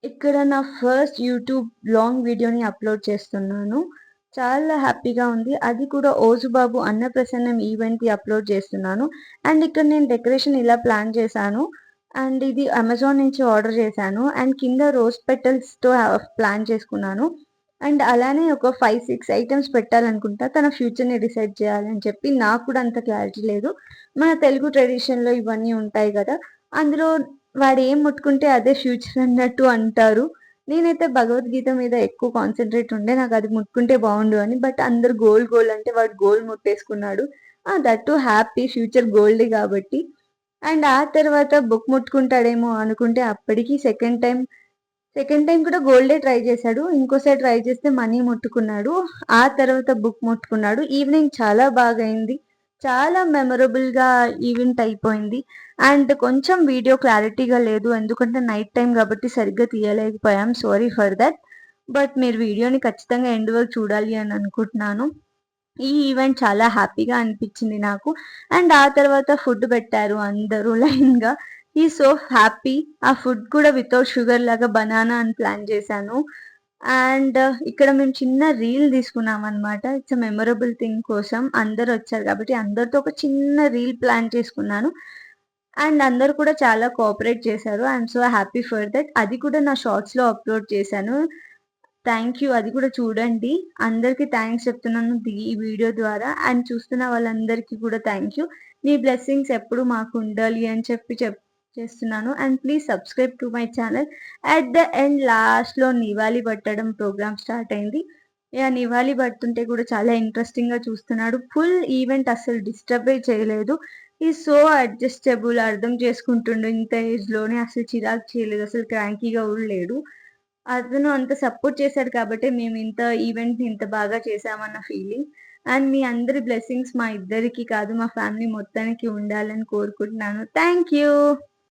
ఇక్కడ నా first YouTube long వీడియోని అప్లోడ్ చేస్తున్నాను. చాలా హ్యాపీగా ఉంది. అది కూడా 'ఓజుబాబు అన్నప్రసన్నం' ఈవెంట్‌కి అప్లోడ్ చేస్తున్నాను. అండ్ ఇక్కడ నేను డెకరేషన్ ఇలా ప్లాన్ చేశాను. అండ్ ఇది అమెజాన్ నుంచి ఆర్డర్ చేశాను. అండ్ కింద రోజ్ పెటల్స్‌తో ప్లాన్ చేసుకున్నాను. అండ్ అలానే ఒక 5, 6 ఐటెమ్స్ పెట్టాలనుకుంటా. తన ఫ్యూచర్‌ని డిసైడ్ చేయాలని చెప్పి. నాకు కూడా అంత క్లారిటీ లేదు. మన తెలుగు ట్రెడిషన్‌లో ఇవన్నీ ఉంటాయి గదా! అందులో వాడేం ముట్టుకుంటే అదే ఫ్యూచర్ అన్నట్టు అంటారు. నేనైతే భగవద్గీత మీద ఎక్కువ కాన్సంట్రేట్ ఉండే. నాకది ముట్టుకుంటే బావుండు అని. బట్ అందరూ గోల్డ్ అంటే వాడు గోల్డ్ ముట్టేసుకున్నాడు. దట్ టూ హ్యాపీ ఫ్యూచర్ గోల్డే గాబట్టి. అండ్ ఆ తర్వాత బుక్ ముట్టుకుంటాడేమో అనుకుంటే అప్పటికి సెకండ్ టైమ్ కూడా గోల్డే ట్రై చేశాడు. ఇంకోసారి ట్రై చేస్తే మనీ ముట్టుకున్నాడు. ఆ తర్వాత బుక్ ముట్టుకున్నాడు. ఈవినింగ్ చాలా బాగయింది. చాలా మెమరబుల్‌గా ఈవెంట్ అయిపోయింది. అండ్ కొంచెం వీడియో క్లారిటీగా లేదు. ఎందుకంటే నైట్ టైమ్ కాబట్టి సరిగ్గా తీయలేకపోయాం. Sorry for that. బట్ మీరు వీడియోని ఖచ్చితంగా ఎండ్ వరకు చూడాలి అని అనుకుంటున్నాను. ఈ ఈవెంట్ చాలా హ్యాపీగా అనిపించింది నాకు. అండ్ ఆ తర్వాత ఫుడ్ పెట్టారు అందరూ లైన్‌గా. So happy. ఆ ఫుడ్ కూడా వితౌట్ షుగర్ లాగా బనానా అని ప్లాన్ చేశాను. అండ్ ఇక్కడ మేము చిన్న రీల్ తీసుకున్నామనమాట. ఇట్స్ ఎ మెమరబుల్ థింగ్ కోసం. అందరొచ్చారు కాబట్టి అందరితో ఒక చిన్న రీల్ ప్లాన్ చేసుకున్నాను. అండ్ అందరూ కూడా చాలా కోఆపరేట్ చేశారు. I'm so happy for that. అది కూడా నా షార్ట్స్‌లో అప్‌లోడ్ చేశాను. Thank you. అది కూడా చూడండి. అందరికి థాంక్స్ చెప్తున్నాను ఈ వీడియో ద్వారా. అండ్ చూస్తున్న వాళ్ళందరికీ కూడా థ్యాంక్ యూ. మీ బ్లెస్సింగ్స్ ఎప్పుడు మాకు ఉండాలి అని చెప్పి చేస్తున్నాను. And please subscribe to my channel. At the end లాస్ట్‌లో నివాళి పట్టడం ప్రోగ్రామ్ స్టార్ట్ అయింది. నివాళి పడుతుంటే కూడా చాలా ఇంట్రెస్టింగ్‌గా చూస్తున్నాడు. ఫుల్ ఈవెంట్ అస్సలు డిస్టర్బే చేయలేదు. So adjustable. అర్థం చేసుకుంటుండు ఇంత ఏజ్‌లోనే. అసలు చిరాకు చేయలేదు. అసలు క్రాంకీగా కూడా లేడు. అతను అంత సపోర్ట్ చేశాడు కాబట్టే మేము ఇంత ఈవెంట్‌ని ఇంత బాగా చేశామన్న ఫీలింగ్. అండ్ మీ అందరి బ్లెస్సింగ్స్ మా ఇద్దరికి కాదు, మా ఫ్యామిలీ మొత్తానికి ఉండాలని కోరుకుంటున్నాను. Thank you.